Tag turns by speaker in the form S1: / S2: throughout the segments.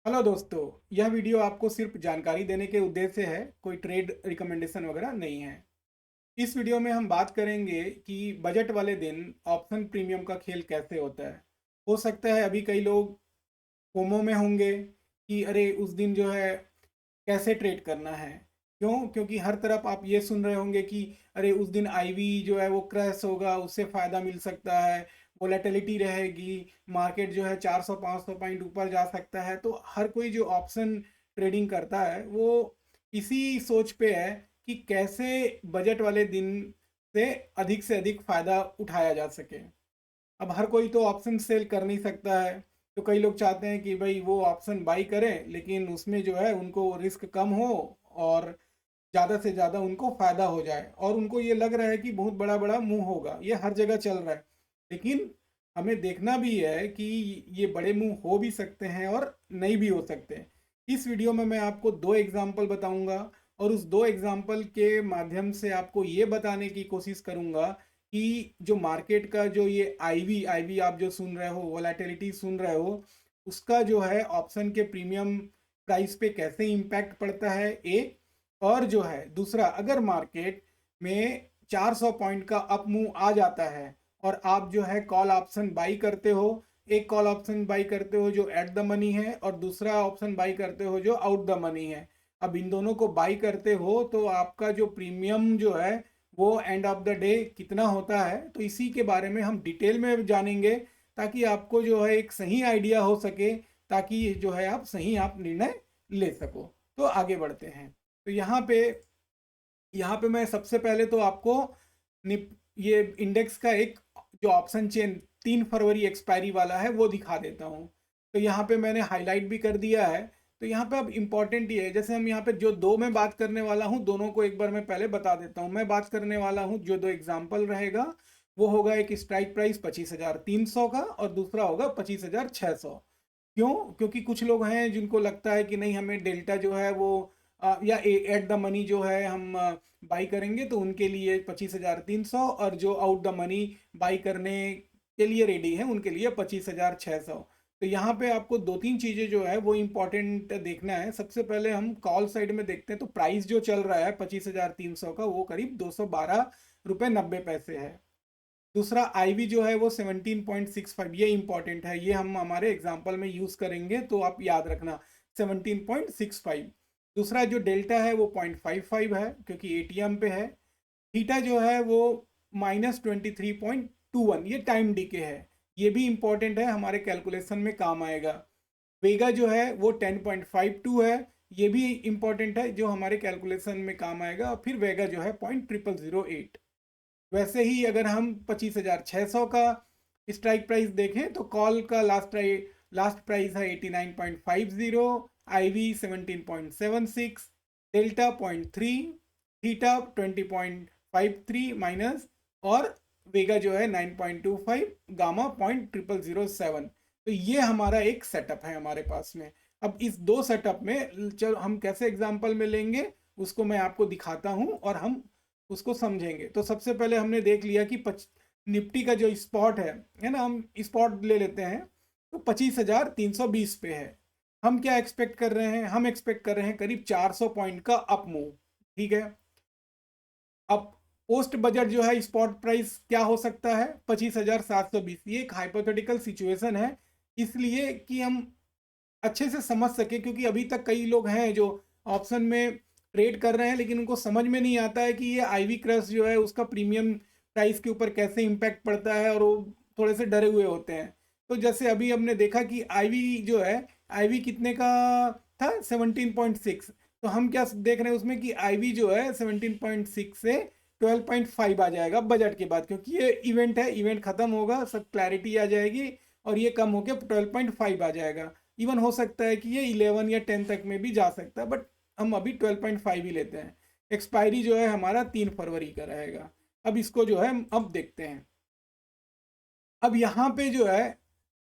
S1: Hello दोस्तों। यह video आपको सिर्फ जानकारी देने के उद्देश्य से है, कोई ट्रेड रिकमेंडेशन वगैरह नहीं है। इस वीडियो में हम बात करेंगे कि बजट वाले दिन ऑप्शन प्रीमियम का खेल कैसे होता है। हो सकता है अभी कई लोग फोमो में होंगे कि अरे उस दिन जो है कैसे ट्रेड करना है। क्यों? क्योंकि हर तरफ आप ये सुन रहे होंगे कि अरे उस दिन आईवी जो है वो क्रैश होगा, उससे फ़ायदा मिल सकता है, वोलेटिलिटी रहेगी, मार्केट जो है 400-500 पॉइंट ऊपर जा सकता है। तो हर कोई जो ऑप्शन ट्रेडिंग करता है वो इसी सोच पे है कि कैसे बजट वाले दिन से अधिक फ़ायदा उठाया जा सके। अब हर कोई तो ऑप्शन सेल कर नहीं सकता है, तो कई लोग चाहते हैं कि भाई वो ऑप्शन बाई करें, लेकिन उसमें जो है उनको रिस्क कम हो और ज़्यादा से ज़्यादा उनको फ़ायदा हो जाए, और उनको ये लग रहा है कि बहुत बड़ा बड़ा मूव होगा। ये हर जगह चल रहा है, लेकिन हमें देखना भी है कि ये बड़े मूव हो भी सकते हैं और नहीं भी हो सकते हैं। इस वीडियो में मैं आपको दो एग्जाम्पल बताऊंगा, और उस दो एग्जाम्पल के माध्यम से आपको ये बताने की कोशिश करूंगा कि जो मार्केट का जो ये आईवी आईवी आप जो सुन रहे हो, वोलेटिलिटी सुन रहे हो, उसका जो है ऑप्शन के प्रीमियम प्राइस पे कैसे इम्पैक्ट पड़ता है एक। और जो है दूसरा, अगर मार्केट में 400 पॉइंट का अप मूव आ जाता है और आप जो है कॉल ऑप्शन बाई करते हो, एक कॉल ऑप्शन बाई करते हो जो एट द मनी है और दूसरा ऑप्शन बाई करते हो जो आउट द मनी है। अब इन दोनों को बाई करते हो तो आपका जो प्रीमियम जो है वो एंड ऑफ द डे कितना होता है, तो इसी के बारे में हम डिटेल में जानेंगे, ताकि आपको जो है एक सही आइडिया हो सके, ताकि जो है आप निर्णय ले सको। तो आगे बढ़ते हैं। तो यहाँ पे मैं सबसे पहले तो आपको ये इंडेक्स का एक जो ऑप्शन चेन 3 फरवरी एक्सपायरी वाला है वो दिखा देता हूँ। तो यहाँ पे मैंने हाईलाइट भी कर दिया है। तो यहाँ पे अब इम्पोर्टेंट ये है, जैसे हम यहाँ पे जो दो मैं बात करने वाला हूँ, दोनों को एक बार मैं पहले बता देता हूँ। मैं बात करने वाला हूँ, जो दो एग्जाम्पल रहेगा वो होगा, एक स्ट्राइक प्राइस 25,300 का और दूसरा होगा 25,600। क्यों? क्योंकि कुछ लोग हैं जिनको लगता है कि नहीं, हमें डेल्टा जो है वो या एट द मनी जो है हम बाई करेंगे, तो उनके लिए 25,300, और जो आउट द मनी बाई करने के लिए रेडी है उनके लिए 25,600। तो यहाँ पे आपको दो तीन चीज़ें जो है वो इम्पोर्टेंट देखना है। सबसे पहले हम कॉल साइड में देखते हैं, तो प्राइस जो चल रहा है 25,300 का वो करीब 212 रुपये 90 पैसे है। दूसरा आईवी जो है वो 17.65, ये इंपॉर्टेंट है, ये हम हमारे एग्जाम्पल में यूज करेंगे तो आप याद रखना 17.65। दूसरा जो डेल्टा है वो 0.55 है क्योंकि एटीएम पे है। थीटा जो है वो -23.21, ये टाइम डीके है, ये भी इंपॉर्टेंट है, हमारे कैलकुलेशन में काम आएगा। वेगा जो है वो 10.52 है, ये भी इंपॉर्टेंट है जो हमारे कैलकुलेशन में काम आएगा। और फिर वेगा जो है 0.0008। वैसे ही अगर हम 25,600 का स्ट्राइक प्राइस देखें तो कॉल का लास्ट प्राइस है 89.50, आईवी 17.76, डेल्टा 0.3, थीटा 20.53 माइनस, और वेगा जो है 9.25, गामा 0.0007। तो ये हमारा एक सेटअप है हमारे पास में। अब इस दो सेटअप में चलो हम कैसे एग्जांपल में लेंगे उसको मैं आपको दिखाता हूं और हम उसको समझेंगे। तो सबसे पहले हमने देख लिया कि निफ्टी का जो स्पॉट है ना, हम स्पॉट ले लेते हैं, तो 25,320 पे है। हम क्या एक्सपेक्ट कर रहे हैं? हम एक्सपेक्ट कर रहे हैं करीब 400 पॉइंट का अप मूव। ठीक है। अब पोस्ट बजट जो है स्पॉट प्राइस क्या हो सकता है? 25,720। ये एक हाइपोथेटिकल सिचुएशन है, इसलिए कि हम अच्छे से समझ सके, क्योंकि अभी तक कई लोग हैं जो ऑप्शन में ट्रेड कर रहे हैं लेकिन उनको समझ में नहीं आता है कि ये आईवी क्रश जो है उसका प्रीमियम प्राइस के ऊपर कैसे इम्पैक्ट पड़ता है, और वो थोड़े से डरे हुए होते हैं। तो जैसे अभी हमने देखा कि आईवी जो है, आईवी कितने का था? 17.6। तो हम क्या देख रहे हैं उसमें कि आईवी जो है 17.6 से 12.5 आ जाएगा बजट के बाद, क्योंकि ये इवेंट है, इवेंट खत्म होगा, सब क्लैरिटी आ जाएगी और ये कम होकर 12.5 आ जाएगा। इवन हो सकता है कि ये 11 या 10 तक में भी जा सकता है, बट हम अभी 12.5 ही लेते हैं। एक्सपायरी जो है हमारा 3 फरवरी का रहेगा। अब इसको जो है अब देखते हैं। अब यहाँ पे जो है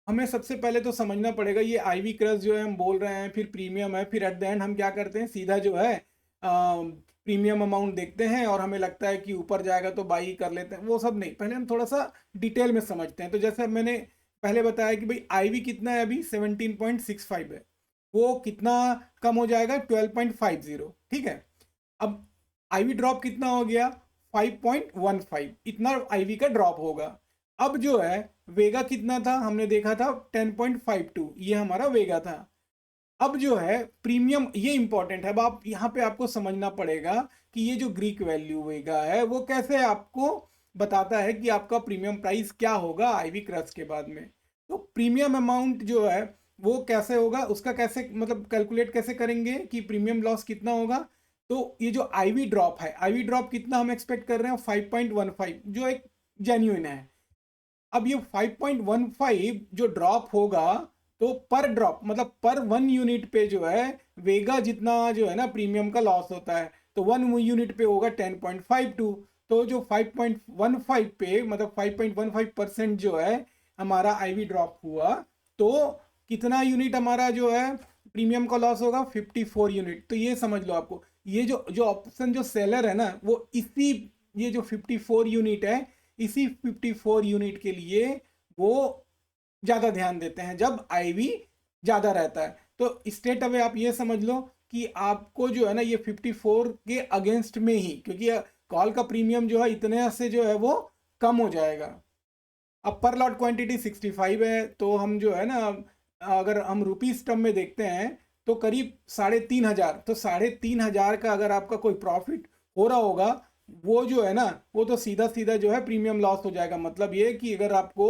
S1: हमें सबसे पहले तो समझना पड़ेगा, ये आईवी क्रश जो है हम बोल रहे हैं, फिर प्रीमियम है, फिर एट द एंड हम क्या करते हैं, सीधा जो है प्रीमियम अमाउंट देखते हैं और हमें लगता है कि ऊपर जाएगा तो बाई कर लेते हैं। वो सब नहीं, पहले हम थोड़ा सा डिटेल में समझते हैं। तो जैसे मैंने पहले बताया कि भाई आईवी कितना है, अभी 17.65 है, वो कितना कम हो जाएगा, 12.50। ठीक है, अब आईवी ड्रॉप कितना हो गया, 5.15, इतना आईवी का ड्रॉप होगा। अब जो है वेगा कितना था, हमने देखा था 10.52, ये हमारा वेगा था। अब जो है प्रीमियम, ये इंपॉर्टेंट है। अब आप यहाँ पे आपको समझना पड़ेगा कि ये जो ग्रीक वैल्यू वेगा है वो कैसे आपको बताता है कि आपका प्रीमियम प्राइस क्या होगा आईवी क्रस्ट के बाद में। तो प्रीमियम अमाउंट जो है वो कैसे होगा, उसका कैसे मतलब कैलकुलेट कैसे करेंगे कि प्रीमियम लॉस कितना होगा। तो ये जो आईवी ड्रॉप है, आईवी ड्रॉप कितना हम एक्सपेक्ट कर रहे हैं, 5.15, जो एक जेन्युइन है। अब ये 5.15 जो ड्रॉप होगा, तो पर ड्रॉप मतलब पर 1 यूनिट पे जो है वेगा जितना जो है ना प्रीमियम का लॉस होता है, तो 1 यूनिट पे होगा 10.52। तो जो 5.15 पे मतलब 5.15% जो है हमारा आईवी ड्रॉप हुआ, तो कितना यूनिट हमारा जो है प्रीमियम का लॉस होगा, 54 यूनिट। तो ये समझ लो आपको, ये जो जो ऑप्शन जो सेलर है ना वो इसी, ये जो 54 यूनिट है, इसी 54 यूनिट के लिए वो ज़्यादा ध्यान देते हैं जब आईवी ज़्यादा रहता है। तो स्ट्रेट अवे आप ये समझ लो कि आपको जो है ना ये 54 के अगेंस्ट में ही, क्योंकि कॉल का प्रीमियम जो है इतने से जो है वो कम हो जाएगा। अब पर लॉट क्वांटिटी 65 है, तो हम जो है ना अगर हम रुपीस टर्म में देखते हैं तो करीब 3,500, तो 3,500 का अगर आपका कोई प्रॉफिट हो रहा होगा, वो जो है ना वो तो सीधा सीधा जो है प्रीमियम लॉस हो जाएगा। मतलब ये कि अगर आपको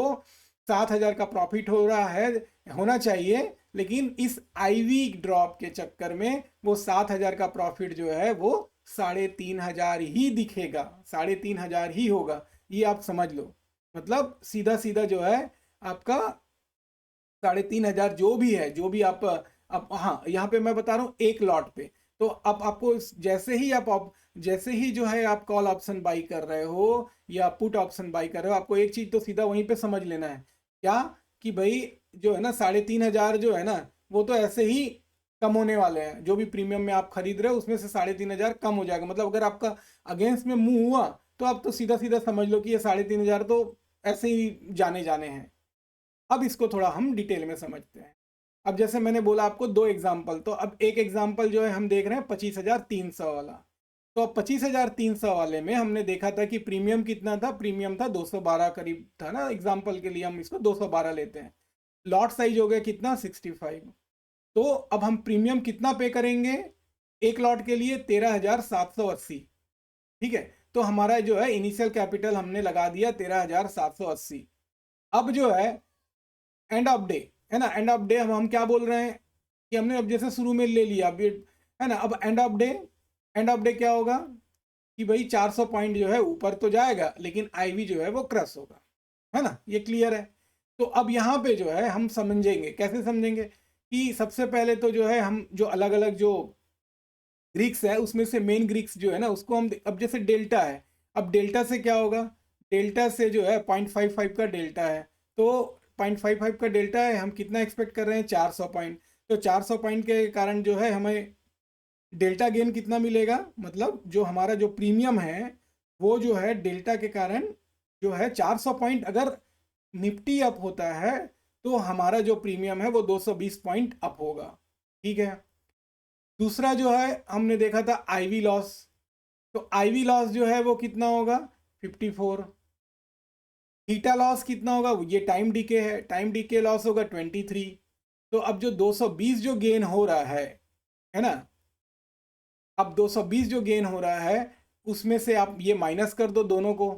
S1: 7,000 का प्रॉफिट हो रहा है, होना चाहिए, लेकिन इस आईवी ड्रॉप के चक्कर में वो 7,000 का प्रॉफिट जो है वो 3,500 ही दिखेगा, 3,500 ही होगा। ये आप समझ लो, मतलब सीधा सीधा जो है आपका 3,500 जो भी है, जो भी आप अब हाँ यहाँ पे मैं बता रहा हूँ एक लॉट पे। तो अब आपको जैसे ही आप जैसे ही जो है आप कॉल ऑप्शन बाई कर रहे हो या पुट ऑप्शन बाई कर रहे हो, आपको एक चीज तो सीधा वहीं पे समझ लेना है, क्या कि भाई जो है ना 3,500 जो है ना वो तो ऐसे ही कम होने वाले हैं। जो भी प्रीमियम में आप खरीद रहे हो उसमें से 3,500 कम हो जाएगा। मतलब अगर आपका अगेंस्ट में मूव हुआ तो आप तो सीधा सीधा समझ लो कि ये 3,500 तो ऐसे ही जाने जाने हैं। अब इसको थोड़ा हम डिटेल में समझते हैं। अब जैसे मैंने बोला आपको दो एग्जाम्पल, तो अब एक एग्जाम्पल जो है हम देख रहे हैं 25,300 वाला। तो अब 25,300 वाले में हमने देखा था कि प्रीमियम कितना था, प्रीमियम था 212 करीब था ना, एग्जाम्पल के लिए हम इसको 212 लेते हैं। लॉट साइज हो गया कितना, 65। तो अब हम प्रीमियम कितना पे करेंगे एक लॉट के लिए, 13,780। ठीक है, तो हमारा जो है इनिशियल कैपिटल हमने लगा दिया 13,780। अब जो है एंड ऑफ डे है ना, एंड ऑफ डे हम क्या बोल रहे हैं कि हमने अब जैसे शुरू में ले लिया अभी है ना, अब end of day, end of day क्या होगा कि भाई 400 पॉइंट जो है ऊपर तो जाएगा लेकिन आईवी जो है वो क्रश होगा, है ना, ये क्लियर है। तो अब यहाँ पे जो है हम समझेंगे, कैसे समझेंगे कि सबसे पहले तो जो है हम जो अलग अलग जो ग्रीक्स है उसमें से मेन ग्रीक्स जो है ना उसको हम अब जैसे डेल्टा है, अब डेल्टा से क्या होगा, डेल्टा से जो है 0.55 का डेल्टा है, तो 0.55 का डेल्टा है, हम कितना एक्सपेक्ट कर रहे हैं, 400 पॉइंट। तो 400 पॉइंट के कारण जो है हमें डेल्टा गेन कितना मिलेगा, मतलब जो हमारा जो प्रीमियम है वो जो है डेल्टा के कारण जो है 400 पॉइंट अगर निफ्टी अप होता है तो हमारा जो प्रीमियम है वो 220 पॉइंट अप होगा। ठीक है, दूसरा जो है हमने देखा था आईवी लॉस, तो आईवी लॉस जो है वो कितना होगा, 54। थीटा लॉस कितना होगा, ये टाइम डीके है, टाइम डीके लॉस होगा 23। तो अब जो 220 जो गेन हो रहा है ना, अब 220 जो गेन हो रहा है उसमें से आप ये माइनस कर दो दोनों को,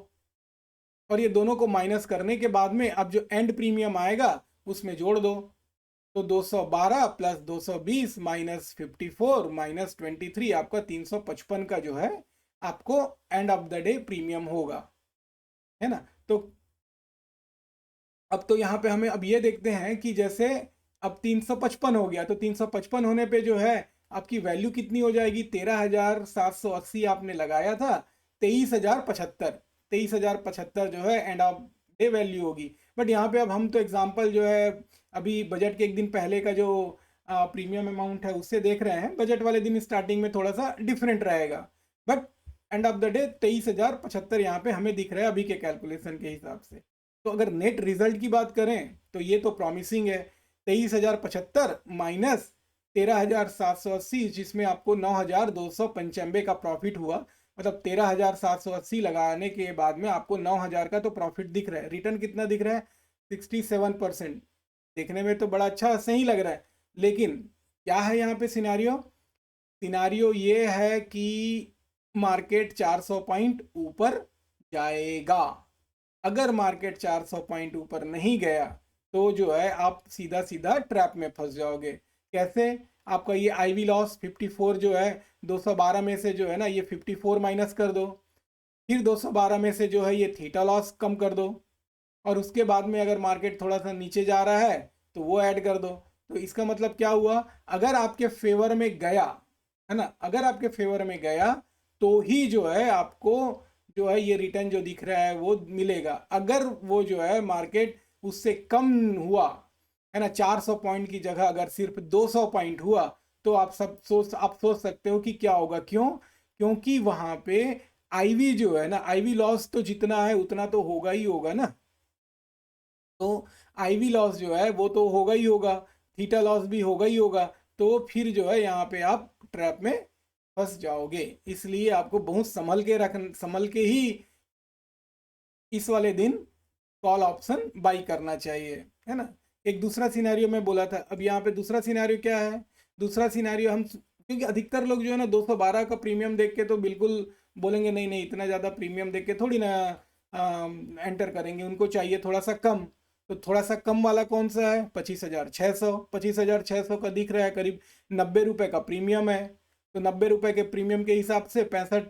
S1: और ये दोनों को माइनस करने के बाद में अब जो एंड प्रीमियम आएगा उसमें जोड़ दो। तो 212 प्लस 220 माइनस 54 माइनस 23 आपका 355 का जो है आपको end of the day premium होगा, है ना। तो अब तो यहाँ पे हमें अब ये देखते हैं कि जैसे अब 355 हो गया, तो 355 होने पे जो है आपकी वैल्यू कितनी हो जाएगी, 13,780 आपने लगाया था, 23,075, 23,075 जो है एंड ऑफ डे वैल्यू होगी। बट यहाँ पे अब हम तो एग्जांपल जो है अभी बजट के एक दिन पहले का जो प्रीमियम अमाउंट है उससे देख रहे हैं, बजट वाले दिन स्टार्टिंग में थोड़ा सा डिफरेंट रहेगा, but end of the day 23,075 यहाँ पे हमें दिख रहा है अभी के कैलकुलेशन के हिसाब से। तो अगर नेट रिजल्ट की बात करें तो ये तो प्रॉमिसिंग है, 23,075 माइनस 13,780, जिसमें आपको 9,295 का प्रॉफिट हुआ। मतलब 13,780 लगाने के बाद में आपको 9,000 का तो प्रॉफिट दिख रहा है। रिटर्न कितना दिख रहा है? 67%। देखने में तो बड़ा अच्छा सही लग रहा है, लेकिन क्या है यहाँ पे सिनारियो? सिनारियो ये है कि मार्केट 400 पॉइंट ऊपर जाएगा। अगर मार्केट 400 पॉइंट ऊपर नहीं गया तो जो है आप सीधा सीधा ट्रैप में फंस जाओगे। कैसे? आपका ये आईवी लॉस 54 जो है, 212 में से जो है ना ये 54 माइनस कर दो, फिर 212 में से जो है ये थीटा लॉस कम कर दो, और उसके बाद में अगर मार्केट थोड़ा सा नीचे जा रहा है तो वो ऐड कर दो। तो इसका मतलब क्या हुआ? अगर आपके फेवर में गया, है ना, अगर आपके फेवर में गया तो ही जो है आपको जो है ये रिटर्न जो दिख रहा है वो मिलेगा। अगर वो जो है मार्केट उससे कम हुआ, है ना, 400 पॉइंट की जगह अगर सिर्फ 200 पॉइंट हुआ, तो आप सोच सकते हो कि क्या होगा। क्यों? क्योंकि वहां पे आईवी जो है ना, आईवी लॉस तो जितना है उतना तो होगा ही होगा ना। तो आईवी लॉस जो है वो तो होगा ही होगा, थीटा लॉस भी होगा ही होगा। तो फिर जो है यहाँ पे आप ट्रैप में फंस जाओगे। इसलिए आपको बहुत संभल के ही इस वाले दिन कॉल ऑप्शन बाई करना चाहिए, है ना। एक दूसरा सिनेरियो मैं बोला था, अब यहाँ पे दूसरा सिनेरियो क्या है? दूसरा सिनेरियो हम, क्योंकि अधिकतर लोग जो है ना 212 का प्रीमियम देख के तो बिल्कुल बोलेंगे नहीं नहीं, इतना ज़्यादा प्रीमियम देख के थोड़ी ना एंटर करेंगे, उनको चाहिए थोड़ा सा कम। तो थोड़ा सा कम वाला कौन सा है? 25,600। 25,600 का दिख रहा है, करीब 90 रुपये का प्रीमियम है। तो 90 रुपये के प्रीमियम के हिसाब से 65,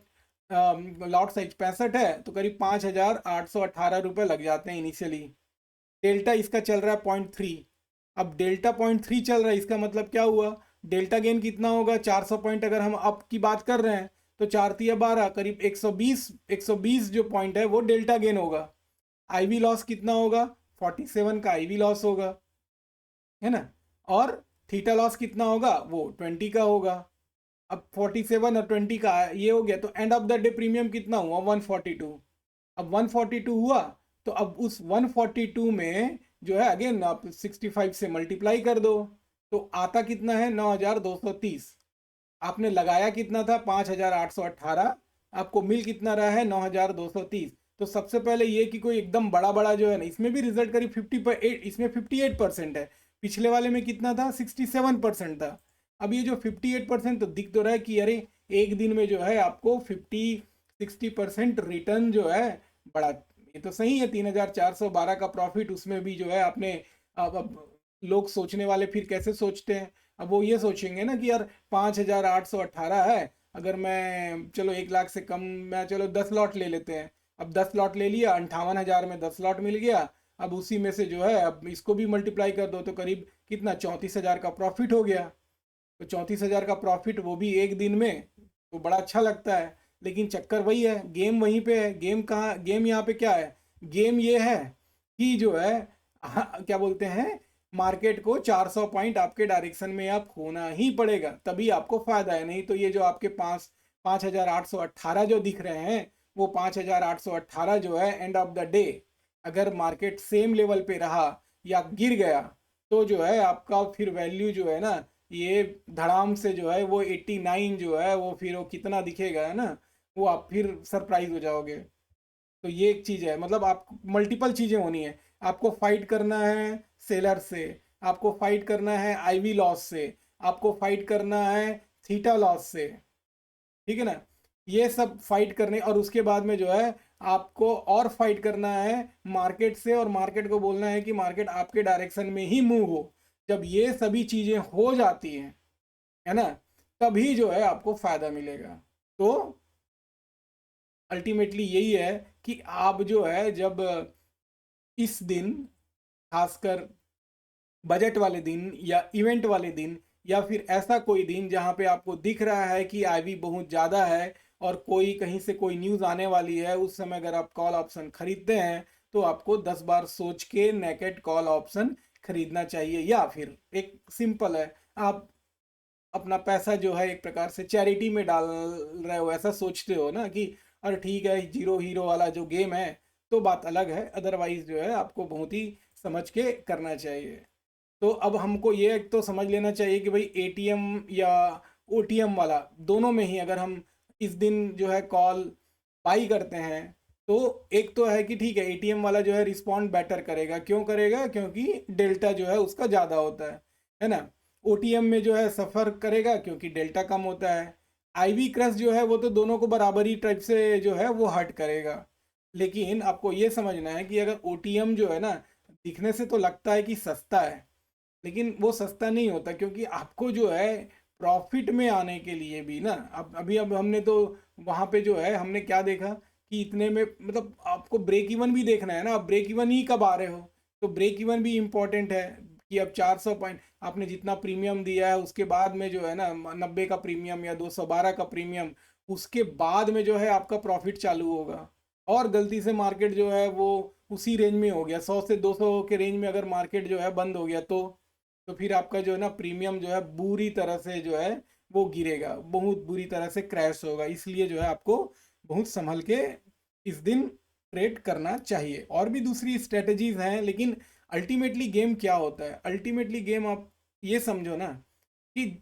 S1: लॉट साइज 65 है, तो करीब 5,818 रुपये लग जाते हैं इनिशियली। डेल्टा इसका चल रहा है 0.3। अब डेल्टा 0.3 चल रहा है, इसका मतलब क्या हुआ? डेल्टा गेन कितना होगा? 400 पॉइंट अगर हम अप की बात कर रहे हैं तो 4 तिया 12, करीब 120 जो पॉइंट है वो डेल्टा गेन होगा। आईवी लॉस कितना होगा? 47 का आईवी लॉस होगा, है ना। और थीटा लॉस कितना होगा? वो 20 का होगा। अब 47 और 20 का ये हो गया, तो end of the day premium कितना हुआ? 142। अब 142 हुआ, तो अब उस 142 में जो है अगेन आप 65 से मल्टीप्लाई कर दो, तो आता कितना है? 9,230। आपने लगाया कितना था? 5,818। आपको मिल कितना रहा है? 9,230। तो सबसे पहले ये कि कोई एकदम बड़ा बड़ा जो है ना, इसमें भी रिजल्ट करीब 58, इसमें 58% है। पिछले वाले में कितना था? 67% था। अब ये जो 58% तो दिख तो रहा है कि अरे एक दिन में जो है आपको 60% रिटर्न जो है, बड़ा ये तो सही है। 3,412 का प्रॉफिट, उसमें भी जो है आपने, अब लोग सोचने वाले फिर कैसे सोचते हैं? अब वो ये सोचेंगे ना कि यार 5,818 है, अगर मैं चलो 1 लाख से कम, मैं चलो 10 लॉट ले लेते हैं। अब 10 लॉट ले लिया, 58,000 में 10 लॉट मिल गया। अब उसी में से जो है अब इसको भी मल्टीप्लाई कर दो, तो करीब कितना? 34,000 का प्रॉफिट हो गया। तो 34,000 का प्रॉफिट, वो भी एक दिन में, तो बड़ा अच्छा लगता है। लेकिन चक्कर वही है, गेम वहीं पे है। गेम कहाँ? गेम यहाँ पे क्या है? गेम ये है कि जो है, हाँ, क्या बोलते हैं, मार्केट को 400 पॉइंट आपके डायरेक्शन में आप खोना ही पड़ेगा, तभी आपको फायदा है। नहीं तो ये जो आपके 5,818 जो दिख रहे हैं, वो 5,818 जो है एंड ऑफ द डे, अगर मार्केट सेम लेवल पे रहा या गिर गया, तो जो है आपका फिर वैल्यू जो है ना, ये धड़ाम से जो है वो 89 जो है वो फिर वो कितना दिखेगा, है ना, वो आप फिर सरप्राइज हो जाओगे। तो ये एक चीज़ है, मतलब आप मल्टीपल चीज़ें होनी है। आपको फाइट करना है सेलर से, आपको फाइट करना है आईवी लॉस से, आपको फाइट करना है थीटा लॉस से, ठीक है ना। ये सब फाइट करने, और उसके बाद में जो है आपको और फाइट करना है मार्केट से, और मार्केट को बोलना है कि मार्केट आपके डायरेक्शन में ही मूव हो। जब ये सभी चीजें हो जाती हैं, है ना, तभी जो है आपको फायदा मिलेगा। तो अल्टीमेटली यही है कि आप जो है जब इस दिन, खासकर बजट वाले दिन या इवेंट वाले दिन, या फिर ऐसा कोई दिन जहां पे आपको दिख रहा है कि आईवी बहुत ज़्यादा है और कोई कहीं से कोई न्यूज़ आने वाली है, उस समय अगर आप कॉल ऑप्शन खरीदते हैं तो आपको 10 बार सोच के नेकेड कॉल ऑप्शन खरीदना चाहिए। या फिर एक सिंपल है, आप अपना पैसा जो है एक प्रकार से चैरिटी में डाल रहे हो, ऐसा सोचते हो ना कि अरे ठीक है, जीरो हीरो वाला जो गेम है, तो बात अलग है। अदरवाइज जो है आपको बहुत ही समझ के करना चाहिए। तो अब हमको ये एक तो समझ लेना चाहिए कि भाई एटीएम या ओटीएम वाला दोनों में ही अगर हम इस दिन जो है कॉल बाई करते हैं, तो एक तो है कि ठीक है एटीएम वाला जो है रिस्पॉन्ड बेटर करेगा। क्यों करेगा? क्योंकि डेल्टा जो है उसका ज़्यादा होता है ना। ओटीएम में जो है सफ़र करेगा क्योंकि डेल्टा कम होता है। आईवी क्रस जो है वो तो दोनों को बराबरी टाइप से जो है वो हर्ट करेगा। लेकिन आपको ये समझना है कि अगर ओटीएम जो है ना, दिखने से तो लगता है कि सस्ता है, लेकिन वो सस्ता नहीं होता, क्योंकि आपको जो है प्रॉफिट में आने के लिए भी ना, अब हमने तो वहाँ पे जो है हमने क्या देखा कि इतने में मतलब आपको ब्रेक इवन भी देखना है ना, आप ब्रेक इवन ही कब आ रहे हो। तो ब्रेक इवन भी इम्पोर्टेंट है कि अब 400 पॉइंट आपने जितना प्रीमियम दिया है उसके बाद में जो है ना 90 का प्रीमियम या 212 का प्रीमियम, उसके बाद में जो है आपका प्रॉफिट चालू होगा। और गलती से मार्केट जो है वो उसी रेंज में हो गया, 100 से 200 के रेंज में अगर मार्केट जो है बंद हो गया, तो फिर आपका जो है ना प्रीमियम जो है बुरी तरह से जो है वो गिरेगा, बहुत बुरी तरह से क्रैश होगा। इसलिए जो है आपको बहुत संभल के इस दिन ट्रेड करना चाहिए। और भी दूसरी स्ट्रेटजीज हैं, लेकिन अल्टीमेटली गेम क्या होता है? अल्टीमेटली गेम आप ये समझो ना कि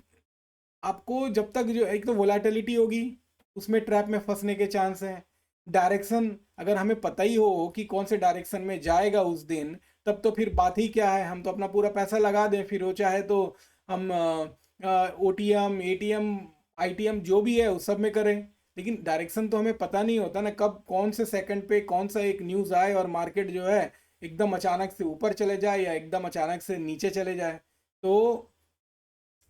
S1: आपको जब तक जो एक तो वोलाटिलिटी होगी, उसमें ट्रैप में फंसने के चांस हैं। डायरेक्शन अगर हमें पता ही हो कि कौन से डायरेक्शन में जाएगा उस दिन, तब तो फिर बात ही क्या है, हम तो अपना पूरा पैसा लगा दें, फिर वो चाहे तो हम ओटीएम एटीएम आईटीएम जो भी है उस सब में करें। लेकिन डायरेक्शन तो हमें पता नहीं होता ना, कब कौन से सेकंड पे कौन सा एक न्यूज़ आए और मार्केट जो है एकदम अचानक से ऊपर चले जाए या एकदम अचानक से नीचे चले जाए। तो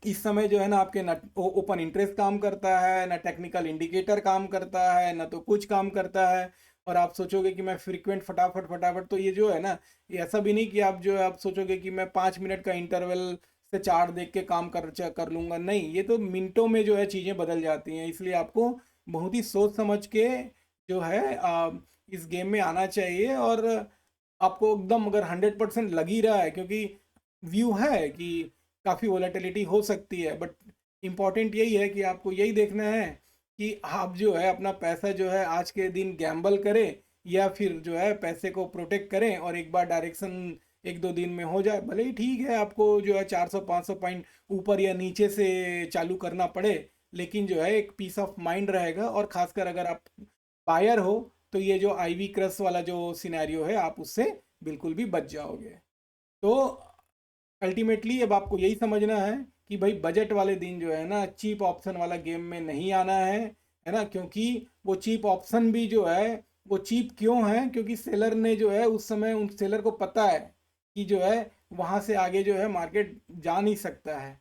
S1: इस समय जो है ना आपके ना ओपन इंटरेस्ट काम करता है, ना टेक्निकल इंडिकेटर काम करता है, ना तो कुछ काम करता है। और आप सोचोगे कि मैं फ्रीक्वेंट फटाफट फटाफट, तो ये जो है ना, ये ऐसा भी नहीं कि आप जो है आप सोचोगे कि मैं 5 मिनट का इंटरवल से चार्ट देख के काम कर लूँगा। नहीं, ये तो मिनटों में जो है चीज़ें बदल जाती हैं। इसलिए आपको बहुत ही सोच समझ के जो है इस गेम में आना चाहिए। और आपको एकदम अगर 100% लग ही रहा है, क्योंकि व्यू है कि काफ़ी वोलेटिलिटी हो सकती है, बट इम्पॉर्टेंट यही है कि आपको यही देखना है कि आप जो है अपना पैसा जो है आज के दिन गैम्बल करें, या फिर जो है पैसे को प्रोटेक्ट करें। और एक बार डायरेक्शन 1-2 दिन में हो जाए, भले ही ठीक है आपको जो है 400-500 पॉइंट ऊपर या नीचे से चालू करना पड़े, लेकिन जो है एक पीस ऑफ माइंड रहेगा। और खासकर अगर आप बायर हो, तो ये जो आईवी क्रस वाला जो सिनेरियो है आप उससे बिल्कुल भी बच जाओगे। तो अल्टीमेटली अब आपको यही समझना है कि भाई बजट वाले दिन जो है ना चीप ऑप्शन वाला गेम में नहीं आना है ना। क्योंकि वो चीप ऑप्शन भी जो है वो चीप क्यों है? क्योंकि सेलर ने जो है उस समय उन सेलर को पता है कि जो है वहाँ से आगे जो है मार्केट जा नहीं सकता है,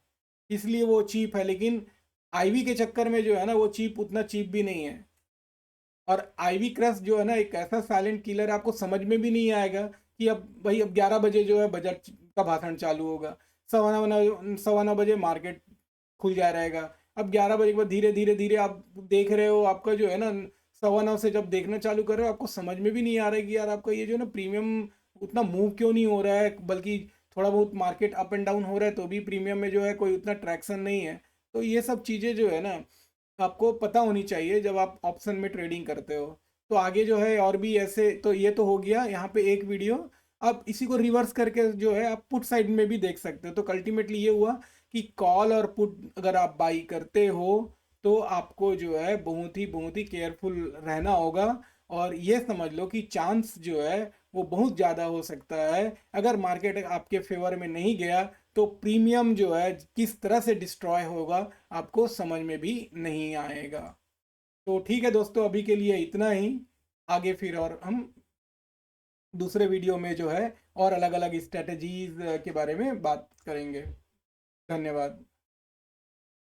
S1: इसलिए वो चीप है। लेकिन आईवी के चक्कर में जो है ना वो चीप उतना चीप भी नहीं है। और आईवी क्रश जो है ना एक ऐसा साइलेंट किलर है, आपको समझ में भी नहीं आएगा कि अब भाई अब 11 बजे जो है बजट का भाषण चालू होगा, 9:15 मार्केट खुल जा रहेगा। अब 11 बजे के बाद धीरे धीरे धीरे आप देख रहे हो, आपका जो है ना 9:15 से जब देखना चालू कर रहे हो, आपको समझ में भी नहीं आ रहा है कि यार आपका ये जो है ना प्रीमियम उतना मूव क्यों नहीं हो रहा है, बल्कि थोड़ा बहुत मार्केट अप एंड डाउन हो रहा है, तो भी प्रीमियम में जो है कोई उतना ट्रैक्शन नहीं है। तो ये सब चीज़ें जो है ना आपको पता होनी चाहिए जब आप ऑप्शन में ट्रेडिंग करते हो। तो आगे जो है और भी ऐसे, तो ये तो हो गया यहाँ पे एक वीडियो। आप इसी को रिवर्स करके जो है आप पुट साइड में भी देख सकते हो। तो अल्टीमेटली ये हुआ कि कॉल और पुट अगर आप बाई करते हो, तो आपको जो है बहुत ही केयरफुल रहना होगा। और ये समझ लो कि चांस जो है वो बहुत ज़्यादा हो सकता है, अगर मार्केट आपके फेवर में नहीं गया तो प्रीमियम जो है किस तरह से डिस्ट्रॉय होगा आपको समझ में भी नहीं आएगा। तो ठीक है दोस्तों, अभी के लिए इतना ही। आगे फिर और हम दूसरे वीडियो में जो है और अलग अलग स्ट्रेटजीज के बारे में बात करेंगे। धन्यवाद।